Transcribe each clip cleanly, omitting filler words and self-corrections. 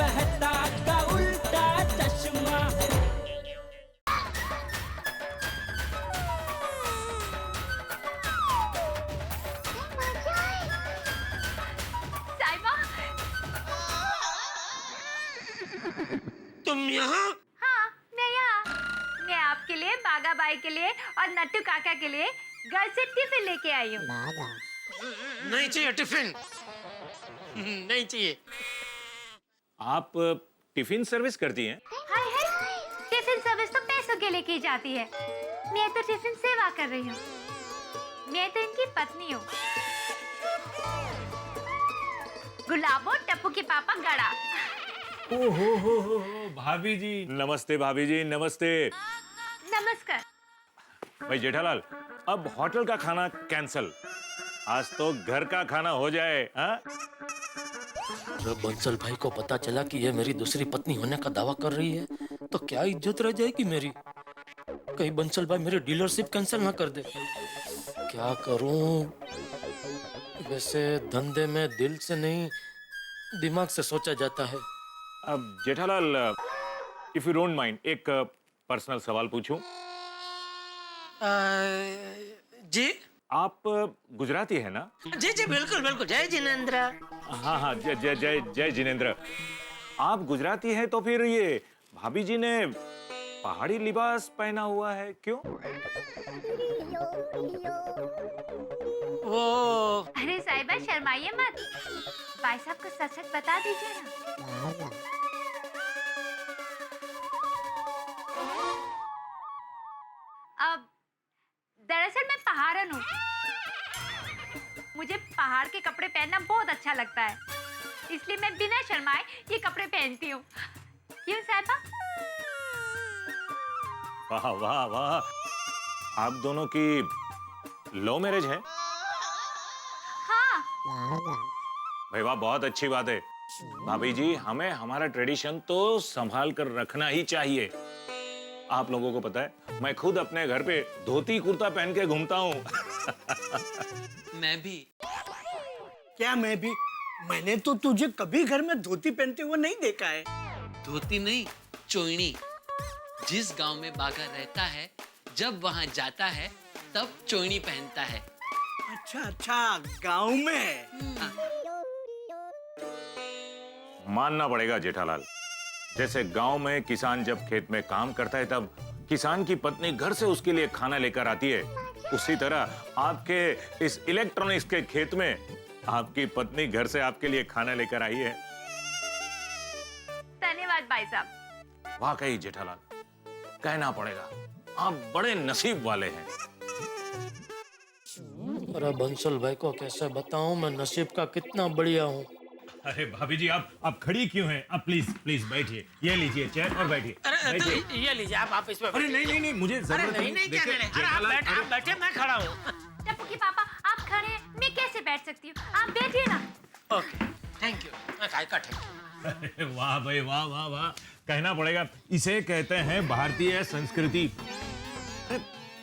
कहता का उल्टा चश्मा। साहिबा, तुम यहाँ? हाँ मैं यहाँ। मैं आपके लिए, बागा बाई के लिए और नट्टू काका के लिए घर से टिफिन लेके आई हूँ। नहीं चाहिए टिफिन, नहीं चाहिए। आप टिफिन सर्विस करती हैं? हाय हाय, टिफिन सर्विस तो पैसों के लिए की जाती है। मैं तो टिफिन सेवा कर रही हूँ। मैं तो इनकी पत्नी हूँ। गुलाबो टप्पू के पापा गड़ा। ओहो भाभी जी, नमस्ते भाभी जी, नमस्ते। नमस्कार। भाई जेठालाल, अब होटल का खाना कैंसल, आज तो घर का खाना हो जाए। हाँ? जब बंसल भाई को पता चला कि ये मेरी दूसरी पत्नी होने का दावा कर रही है तो क्या इज्जत रह जाएगी मेरी। कहीं बंसल भाई मेरी डीलरशिप कैंसिल ना कर दे। क्या करूं? वैसे धंधे में दिल से नहीं दिमाग से सोचा जाता है। अब Jethalal, if you don't mind, एक पर्सनल सवाल पूछूं? जी आप गुजराती है ना? जी जी बिल्कुल बिल्कुल। जय जिनेंद्र। हाँ हाँ, जय जय जय जय जिनेंद्र। आप गुजराती हैं तो फिर ये भाभी जी ने पहाड़ी लिबास पहना हुआ है क्यों? वो अरे साहिबा शर्माइए मत, भाई साहब को सच सच बता दीजिए ना। अब दरअसल मैं पहाड़न हूँ। मुझे पहाड़ के कपड़े पहनना बहुत अच्छा लगता है, इसलिए मैं बिना शर्माए ये कपड़े पहनती हूँ। क्यों साहिबा? वाह वाह वाह, आप दोनों की लव मैरिज है? हाँ। भाई वाह, बहुत अच्छी बात है। भाभी जी, हमें हमारा ट्रेडिशन तो संभाल कर रखना ही चाहिए। आप लोगों को पता है, मैं खुद अपने घर पे धोती कुर्ता पहन के घूमता हूँ। मैं भी। क्या मैं भी? मैंने तो तुझे कभी घर में धोती पहनते हुए नहीं देखा है। धोती नहीं, चोइनी। जिस गांव में बागा रहता है, जब वहां जाता है तब चोइनी पहनता है। अच्छा अच्छा, गांव में है। मानना पड़ेगा जेठालाल, जैसे गांव में किसान जब खेत में काम करता है तब किसान की पत्नी घर से उसके लिए खाना लेकर आती है, उसी तरह आपके इस इलेक्ट्रॉनिक्स के खेत में आपकी पत्नी घर से आपके लिए खाना लेकर आई है। धन्यवाद भाई साहब। वाकई जेठालाल, कहना पड़ेगा, आप बड़े नसीब वाले हैं। अरे बंसल भाई को कैसे बताऊं मैं नसीब का कितना बढ़िया हूँ। अरे भाभी जी, आप खड़ी क्यों हैं? आप प्लीज प्लीज बैठिए, ये लीजिए चेयर और बैठिए। अरे तो ये लीजिए आप इस पे। अरे नहीं नहीं, मुझे जरूरत नहीं नहीं, क्या देखिए, लेने? अरे आप बैठे, मैं खड़ा हूँ। टप्पू के पापा आप खड़े हैं, मैं कैसे बैठ सकती हूँ? आप बैठिए ना। Okay, thank you. मैं काय का थैंक यू। वाह भाई वाह वाह वाह, कहना पड़ेगा, इसे कहते हैं भारतीय संस्कृति।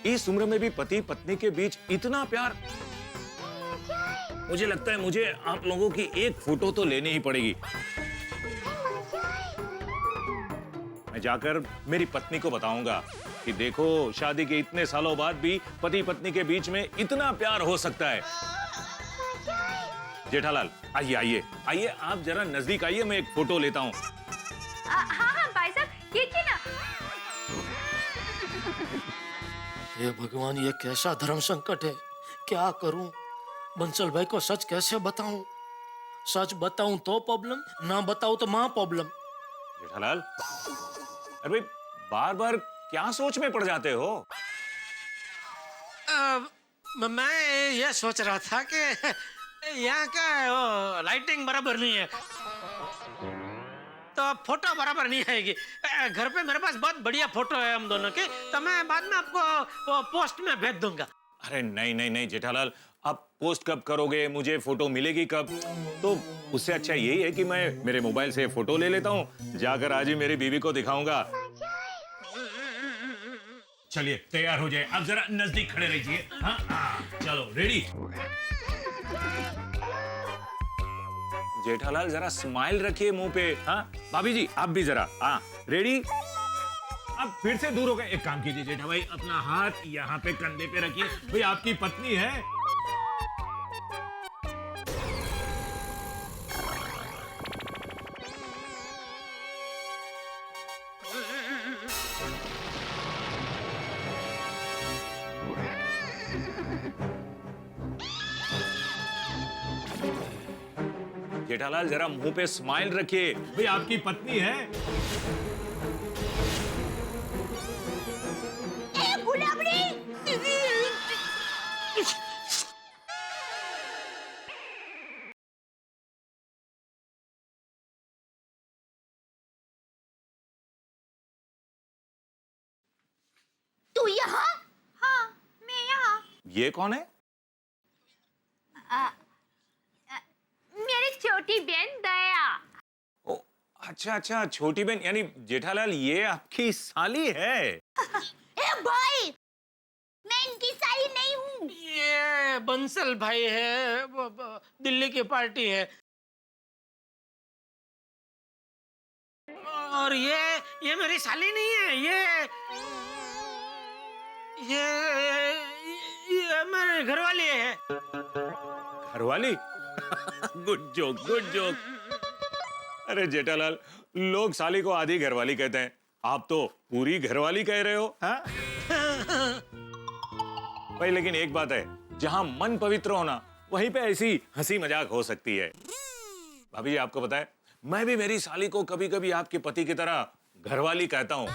इस उम्र में भी पति पत्नी के बीच इतना प्यार। मुझे लगता है मुझे आप लोगों की एक फोटो तो लेनी ही पड़ेगी। मैं जाकर मेरी पत्नी को बताऊंगा कि देखो, शादी के इतने सालों बाद भी पति पत्नी के बीच में इतना प्यार हो सकता है। जेठालाल, आइए आइए आइए, आप जरा नजदीक आइए, मैं एक फोटो लेता हूँ। हाँ हाँ भाई साहब, खींचिए ना। ये भगवान, ये कैसा धर्म संकट है। क्या करूं? बंसल भाई को सच कैसे बताऊं? सच बताऊं तो प्रॉब्लम, ना बताऊं तो मां प्रॉब्लम। जेठालाल, अरे भाई, बार बार क्या सोच में पड़ जाते हो? मैं ये सोच रहा था कि यहाँ का लाइटिंग बराबर नहीं है, तो फोटो बराबर नहीं आएगी। घर पे मेरे पास बहुत बढ़िया फोटो है हम दोनों की, तो मैं बाद में आपको वो पोस्ट में भेज दूंगा। अरे नहीं नहीं नहीं जेठालाल, आप पोस्ट कब करोगे? मुझे फोटो मिलेगी कब? तो उससे अच्छा यही है कि मैं मेरे मोबाइल से फोटो ले लेता हूँ, जाकर आज ही मेरी बीवी को दिखाऊंगा। चलिए तैयार हो जाए, आप जरा नजदीक खड़े रहिए। हाँ चलो रेडी। जेठालाल जरा स्माइल रखिए मुंह पे। हाँ भाभी जी आप भी जरा, हाँ रेडी? अब फिर से दूर हो गए। एक काम कीजिए जेठा भाई, अपना हाथ यहाँ पे कंधे पे रखिए। भाई आपकी पत्नी है। जेठालाल जरा मुंह पे स्माइल रखिए। भाई आपकी पत्नी है। तू यहाँ? हाँ, मैं यहाँ। ये कौन है? मेरी छोटी बहन दया। ओ अच्छा अच्छा, छोटी बहन यानी जेठालाल ये आपकी साली है। ए भाई, मैं इनकी साली नहीं हूँ। ये बंसल भाई है, दिल्ली की पार्टी है। और ये मेरी साली नहीं है, ये मेरे घरवाली है। घरवाली? Good joke, good joke. अरे जेठालाल, लोग साली को आधी घरवाली कहते हैं, आप तो पूरी घरवाली कह रहे हो। हाँ? भाई लेकिन एक बात है, जहां मन पवित्र होना वहीं पे ऐसी हंसी मजाक हो सकती है। भाभी जी आपको पता है, मैं भी मेरी साली को कभी कभी आपके पति की तरह घरवाली कहता हूँ।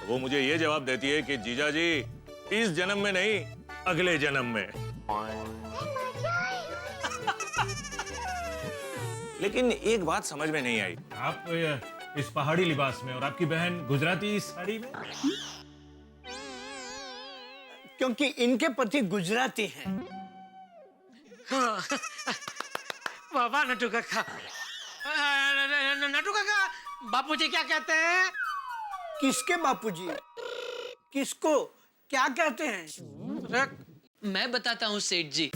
वो मुझे ये जवाब देती है कि जीजा जी इस जन्म में नहीं, अगले जन्म में। लेकिन एक बात समझ में नहीं आई, आप इस पहाड़ी लिबास में और आपकी बहन गुजराती साड़ी में। क्योंकि इनके पति गुजराती हैं। बाबा नटू काका, नटू काका, बापूजी क्या कहते हैं? किसके बापूजी? किसको क्या कहते हैं? मैं बताता हूँ सेठ जी।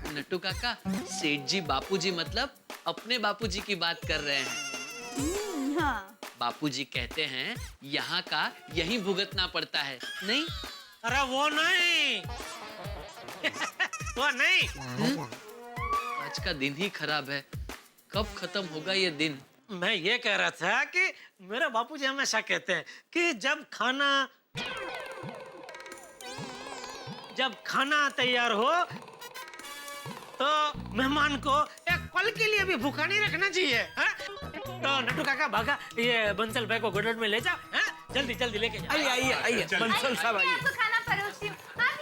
नट्टू काका, सेठ जी बापूजी मतलब अपने बापूजी की बात कर रहे हैं। हाँ। बापूजी कहते हैं यहाँ का यहीं भुगतना पड़ता है, नहीं? अरे वो नहीं। वो नहीं। आज का दिन ही खराब है, कब खत्म होगा ये दिन? मैं ये कह रहा था कि मेरे बापूजी हमेशा कहते हैं कि जब खाना तैयार हो तो मेहमान को एक पल के लिए भी भूखा नहीं रखना चाहिए। हाँ? तो नट्टू काका भागा, ये बंसल भाई को गोडाउन में ले जाओ। हाँ? जल्दी जल्दी लेके जाओ। आइए बंसल साहब आइए। आपको खाना परोसती हूँ। आप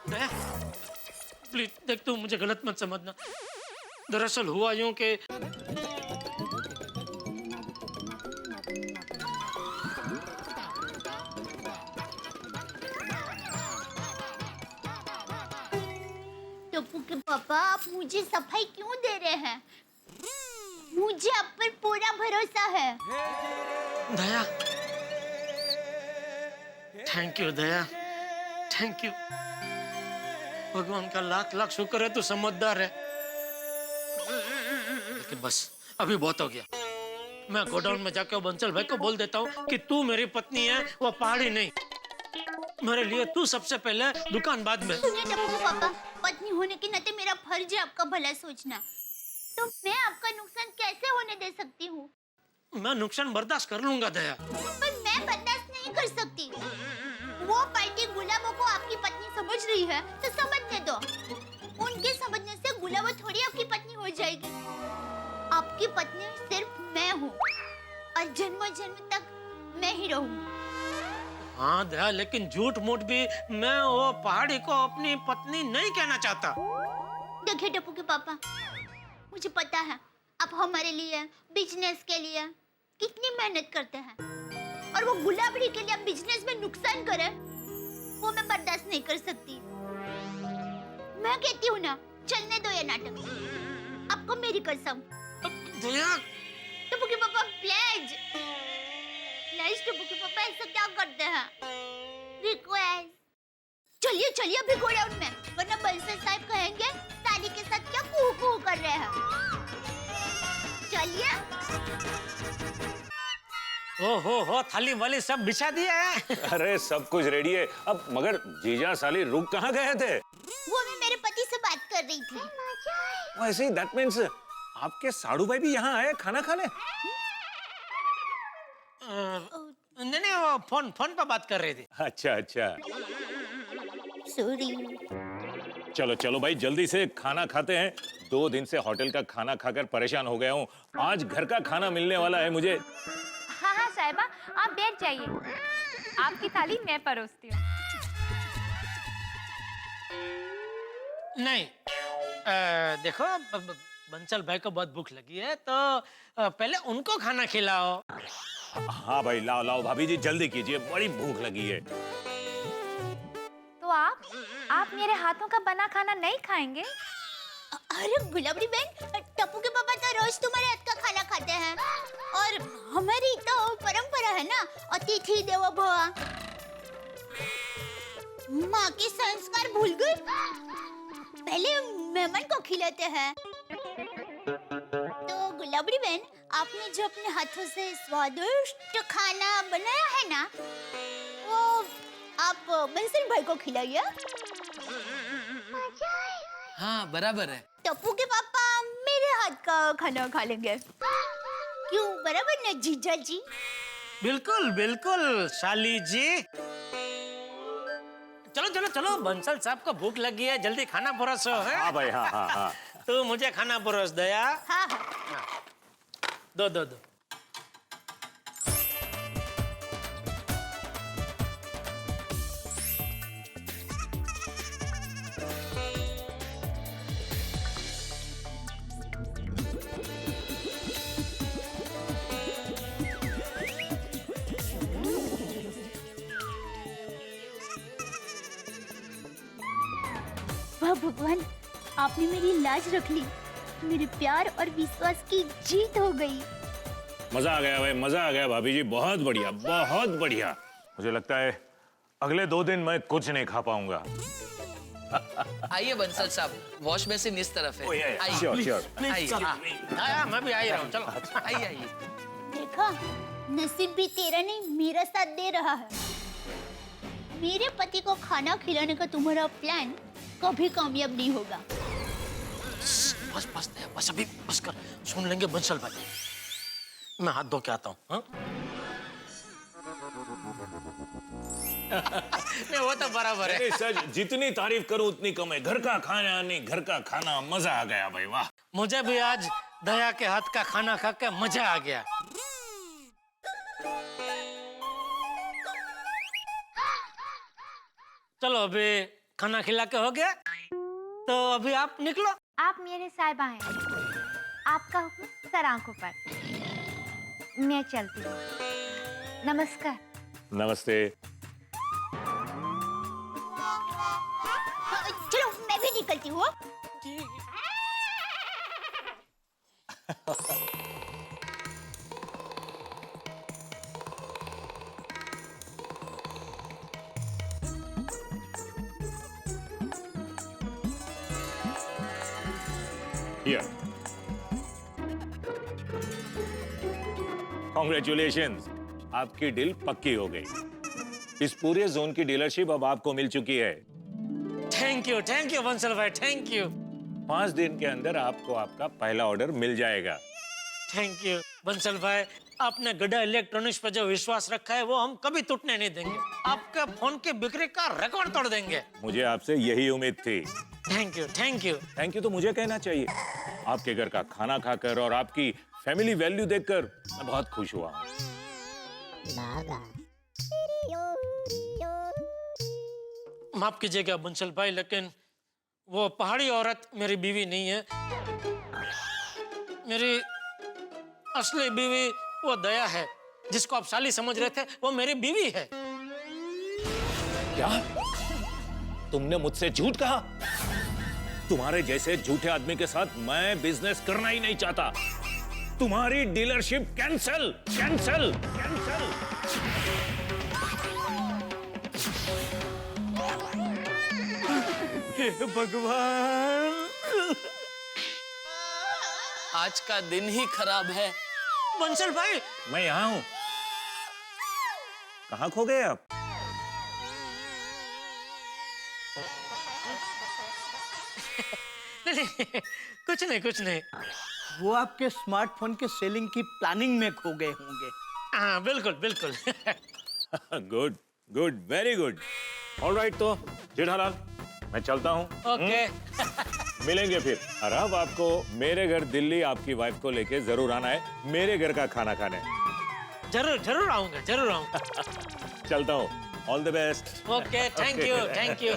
दया, प्लीज देख, तू मुझे गलत मत समझना। दरअसल हुआ यूं कि टप्पू के पापा, आप मुझे सफाई क्यों दे रहे हैं? मुझे आप पर पूरा भरोसा है। Daya, thank you Daya, thank you. भगवान का लाख लाख शुक्र है, तू समझदार है। लेकिन बस अभी बहुत हो गया। मैं गोडाउन में जाकर बंसल भाई को बोल देता हूँ कि तू मेरी पत्नी है, वो पहाड़ी नहीं। मेरे लिए तू सबसे पहले, दुकान बाद में। सुनिए टप्पू के पापा, पत्नी होने के नाते मेरा फर्ज है आपका भला सोचना। तो मैं आपका नुकसान कैसे होने दे सकती हूँ? मैं नुकसान बर्दाश्त कर लूंगा दया। पर मैं बर्दाश्त नहीं कर सकती। वो पार्टी गुलाबों को आपकी पत्नी समझ रही है तो समझने दो। उनके समझने से गुलाबो थोड़ी आपकी पत्नी हो जाएगी। आपकी पत्नी सिर्फ मैं हूँ और जन्मों जन्म तक मैं ही रहूंगी। हाँ दया, लेकिन झूठ मूठ भी मैं वो पहाड़ी को अपनी पत्नी नहीं कहना चाहता। देखिए टप्पू के पापा, मुझे पता है आप हमारे लिए, बिजनेस के लिए कितनी मेहनत करते हैं, और वो गुलाबड़ी के लिए आप बिजनेस में नुकसान करें, वो मैं बर्दाश्त नहीं कर सकती। मैं कहती हूँ ना, चलने दो ये नाटक। आपको मेरी कसम। दया, टप्पू के पापा प्लीज, टप्पू के पापा ऐसा क्या करते हैं? रिक्वेस्ट। चलिए चलिए अभी गोडाउन में, वरना बंसल साहब कहेंगे साली के साथ क्या कूहू कूहू कर रहे हैं। लिया? हो थाली वाली सब बिछा दिया है। अरे सब कुछ रेडी है अब, मगर जीजा साली रुक कहाँ गए थे? वो मैं मेरे पति से बात कर रही थी। वैसे ही दैट मीन्स आपके साड़ू भाई भी यहाँ आए खाना खाने? नहीं वो फोन पे बात कर रहे थे। अच्छा अच्छा, सॉरी। चलो चलो भाई जल्दी से खाना खाते हैं। 2 दिन से होटल का खाना खाकर परेशान हो गया हूँ। आज घर का खाना मिलने वाला है मुझे। हाँ साहिबा, आप बैठ जाइए, आपकी थाली मैं परोसती हूँ। नहीं देखो बंसल भाई को बहुत भूख लगी है तो पहले उनको खाना खिलाओ। हाँ भाई लाओ लाओ भाभी जी जल्दी कीजिए, बड़ी भूख लगी है। तो आप मेरे हाथों का बना खाना नहीं खाएंगे? अरे गुलाबड़ी बहन, टप्पू के पापा तो रोज तुम्हारे हाथ का खाना खाते हैं और हमारी तो परंपरा है ना, अतिथि देवो भव। माँ के संस्कार भूल गए? पहले मेहमान को खिलाते हैं। तो गुलाबड़ी बहन, आपने जो अपने हाथों से स्वादिष्ट खाना बनाया है ना, वो आप बंसल भाई को खिलाइए। हाँ बराबर है। टप्पू के पापा मेरे हाथ का खाना खा लेंगे। क्यों, बराबर ना जीजा जी? बिल्कुल बिल्कुल साली जी। चलो चलो चलो, बंसल साहब को भूख लगी है, जल्दी खाना परोसो है। हाँ भाई हाँ हाँ हाँ। तू मुझे खाना परोस दया। हाँ हाँ। दो। वाह भगवान, आपने मेरी लाज रख ली। मेरे प्यार और विश्वास की जीत हो गई। मजा आ गया भाई, मजा आ गया भाभी जी, बहुत बढ़िया बहुत बढ़िया। मुझे लगता है अगले 2 दिन मैं कुछ नहीं खा पाऊंगा। आइए बंसल साहब, वॉश बेसिन इस तरफ है। आइए श्योर श्योर। आइए। हाँ, मैं भी आ ही रहा हूँ, चलो। आइए। देखा, नसीब भी तेरा नहीं मेरा साथ दे रहा है। मेरे पति को खाना खिलाने का तुम्हारा प्लान कभी कामयाब नहीं होगा। बस अभी बस कर, सुन लेंगे बंसल भाई। मैं हाथ धो के आता हूँ। हाँ? नहीं वो तो बराबर है। सच जितनी तारीफ करूं उतनी कम है। घर का खाना नहीं, घर का खाना, मजा आ गया भाई, वाह। मुझे भी आज दया के हाथ का खाना खा के मजा आ गया। चलो अभी खाना खिला के हो गया, तो अभी आप निकलो। आप मेरे साहिबा हैं, आपका हुक्म सर आंखों पर। मैं चलती हूँ, नमस्कार। नमस्ते। चलो मैं भी निकलती हूँ। Here. Congratulations, आपकी डील पक्की हो गई। इस पूरे जोन की डीलरशिप अब आपको मिल चुकी है। थैंक यू बंसल भाई, थैंक यू। 5 दिन के अंदर आपको आपका पहला ऑर्डर मिल जाएगा। थैंक यू बंसल भाई, आपने गड्ढा इलेक्ट्रॉनिक्स पर जो विश्वास रखा है वो हम कभी टूटने नहीं देंगे। आपके फोन की बिक्री का रिकॉर्ड तोड़ देंगे। मुझे आपसे यही उम्मीद थी। Thank you. थैंक यू तो मुझे कहना चाहिए। आपके घर का खाना खाकर और आपकी फैमिली वैल्यू देखकर मैं बहुत खुश हुआ। माफ कीजिएगा बंसल भाई, लेकिन वो पहाड़ी औरत मेरी बीवी नहीं है। मेरी असली बीवी वो दया है, जिसको आप साली समझ रहे थे, वो मेरी बीवी है। क्या तुमने मुझसे झूठ कहा? तुम्हारे जैसे झूठे आदमी के साथ मैं बिजनेस करना ही नहीं चाहता। तुम्हारी डीलरशिप कैंसल कैंसल कैंसल। हे भगवान, आज का दिन ही खराब है। बंसल भाई, मैं यहाँ हूँ। कहाँ खो गए आप? नहीं, कुछ नहीं, कुछ नहीं। वो आपके स्मार्टफोन के सेलिंग की प्लानिंग में खो गए होंगे। हाँ, बिल्कुल बिल्कुल। Good good, very good. Alright, तो जेठालाल मैं चलता हूँ। ओके। मिलेंगे फिर। और अब आपको मेरे घर दिल्ली आपकी वाइफ को लेके जरूर आना है, मेरे घर का खाना खाने। जरूर जरूर आऊंगा, जरूर आऊंगा। चलता हूँ। All the best. Okay, thank you, thank you.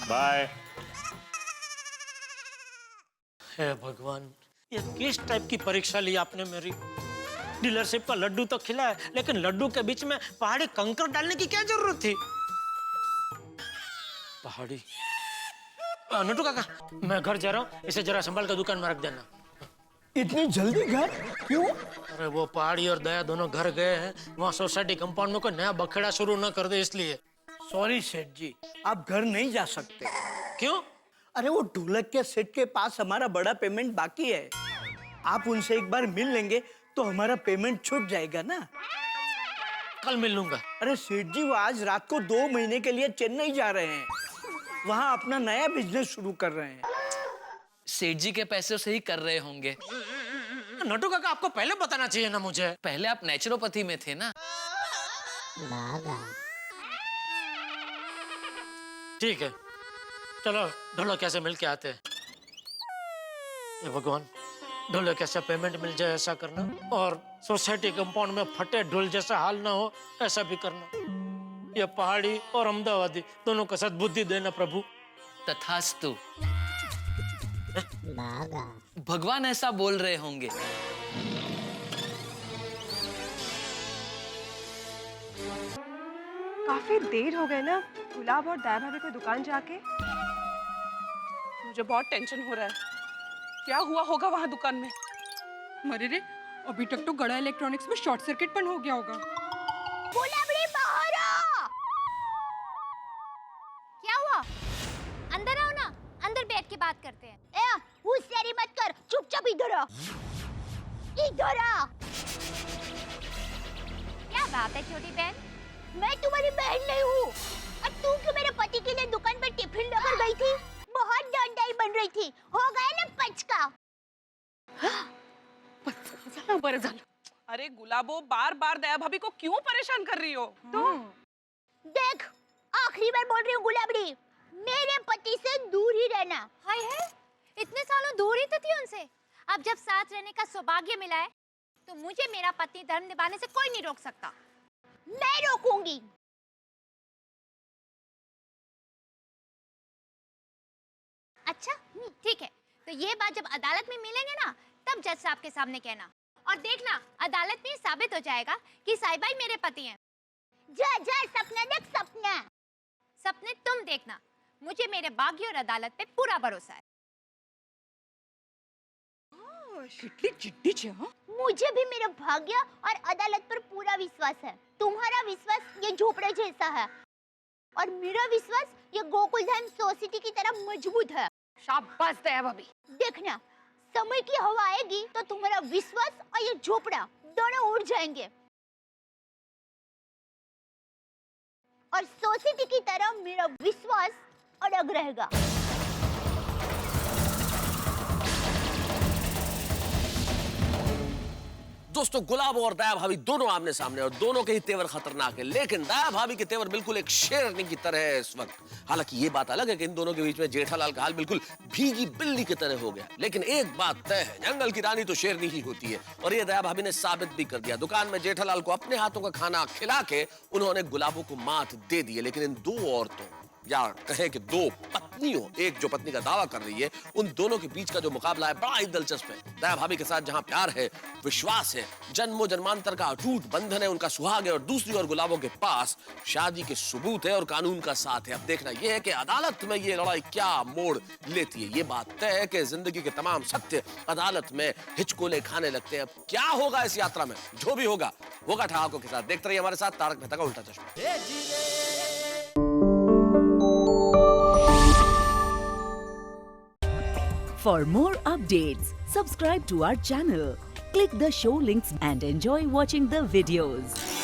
Bye. हे भगवान, ये किस टाइप की परीक्षा ली आपने मेरी? डीलरशिप का लड्डू तो खिलाया, लेकिन लड्डू के बीच में पहाड़ी कंकर डालने की क्या जरूरत थी? पहाड़ी। नटू काका, मैं घर जा रहा हूँ, इसे जरा संभाल कर दुकान में रख देना। इतनी जल्दी घर क्यों? अरे वो पहाड़ी और दया दोनों घर गए हैं, वहाँ सोसाइटी कंपाउंड में कोई नया बखेड़ा शुरू न कर दे इसलिए। सॉरी सेठ जी, आप घर नहीं जा सकते। क्यों? अरे वो ढोलक के सेठ के पास हमारा बड़ा पेमेंट बाकी है। आप उनसे एक बार मिल लेंगे तो हमारा पेमेंट छूट जाएगा ना। कल मिल लूंगा। अरे सेठ जी, वो आज रात को 2 महीने के लिए चेन्नई जा रहे हैं। वहाँ अपना नया बिजनेस शुरू कर रहे हैं। सेठ जी के पैसे से ही कर रहे होंगे। नटू काका, आपको पहले बताना चाहिए ना मुझे। पहले आप नेचुरोपैथी में थे ना। ठीक है, चलो ढोलकिया से मिल के आते हैं। ये भगवान, ढोलकिया से पेमेंट मिल जाए ऐसा करना, और सोसाइटी कंपाउंड में फटे ढोल जैसा हाल ना हो ऐसा भी करना। ये पहाड़ी और अहमदाबादी दोनों को सद्बुद्धि देना प्रभु। तथास्तु। भगवान ऐसा बोल रहे होंगे। काफी देर हो गई ना गुलाब और दया भाभी को दुकान जाके। मुझे बहुत टेंशन हो रहा है। क्या हुआ होगा वहाँ दुकान में? मरे रे, अभी तक तो गड़ा इलेक्ट्रॉनिक्स में शॉर्ट सर्किट बंद हो गया होगा। गुलाबड़ी बाहर आ! क्या हुआ? अंदर आओ ना, अंदर बैठ के बात करते हैं। ए, होशियारी मत कर, चुपचाप इधर आ। इधर आ। क्या बात है छोटी बहन? मैं तुम्हारी बहन नहीं हूँ। और तू क्यों मेरे पति के लिए दुकान पर टिफिन लेकर गई थी? बहुत डंडाई बन रही थी। हो गया ना पचका? बरं झालं। अरे गुलाबो, बार बार दया भाभी को क्यों परेशान कर रही हो? तो देख, आखिरी बार बोल रही हूँ गुलाबड़ी, मेरे पति से दूर ही रहना। हाय है, इतने सालों दूर ही तो थी उनसे। अब जब साथ रहने का सौभाग्य मिला है, तो मुझे मेरा पति धर्म निभाने से कोई नहीं रोक सकता। मैं रोकूंगी। अच्छा, ठीक है। तो ये बात जब अदालत में मिलेंगे ना, तब जज साहब के सामने कहना। और देखना, अदालत में साबित हो जाएगा कि साईबाई मेरे पति हैं। जा जा, सपना देख सपना। सपने तुम देखना, मुझे मेरे भाग्य और अदालत पे पूरा भरोसा है। कितनी चिट्टी छे, हाँ? मुझे भी मेरे भाग्य और अदालत पर पूरा विश्वास है। तुम्हारा विश्वास ये झोपड़े जैसा है, और मेरा विश्वास ये गोकुलधाम सोसाइटी की तरह मजबूत है। शाबाश दया भाभी। देखना, समय की हवा आएगी तो तुम्हारा विश्वास और ये झोपड़ा दोनों उड़ जाएंगे, और सोसाइटी की तरह मेरा विश्वास अड़ग रहेगा। दोस्तों, गुलाब और दया भाभी दोनों आमने सामने, और दोनों के ही तेवर खतरनाक है, लेकिन दया भाभी के तेवर बिल्कुल एक शेरनी की तरह है इस वक्त। हालांकि ये बात अलग है कि इन दोनों के बीच में जेठालाल का हाल बिल्कुल भीगी बिल्ली की तरह हो गया, लेकिन एक बात तय है, जंगल की रानी तो शेरनी ही होती है, और ये दया भाभी ने साबित भी कर दिया। दुकान में जेठालाल को अपने हाथों का खाना खिला के उन्होंने गुलाबों को मात दे दी है। लेकिन इन दो औरतों, या कहें कि दो पत्नियों, एक जो पत्नी का दावा कर रही है, उन दोनों के बीच का जो मुकाबला है बड़ा ही दिलचस्प है। दया भाभी के साथ जहां प्यार है, विश्वास है, जन्मों जन्मांतर का अटूट बंधन है, उनका सुहाग है, और दूसरी ओर गुलाबों के पास शादी के सबूत है और कानून का साथ है। अब देखना यह है कि अदालत में ये लड़ाई क्या मोड़ लेती है। ये बात तय है कि जिंदगी के तमाम सत्य अदालत में हिचकोले खाने लगते हैं। अब क्या होगा इस यात्रा में? जो भी होगा ठहाकों के साथ। देखते रहिए हमारे साथ तारक मेहता का उल्टा चश्मा। For more updates, subscribe to our channel, click the show links and enjoy watching the videos.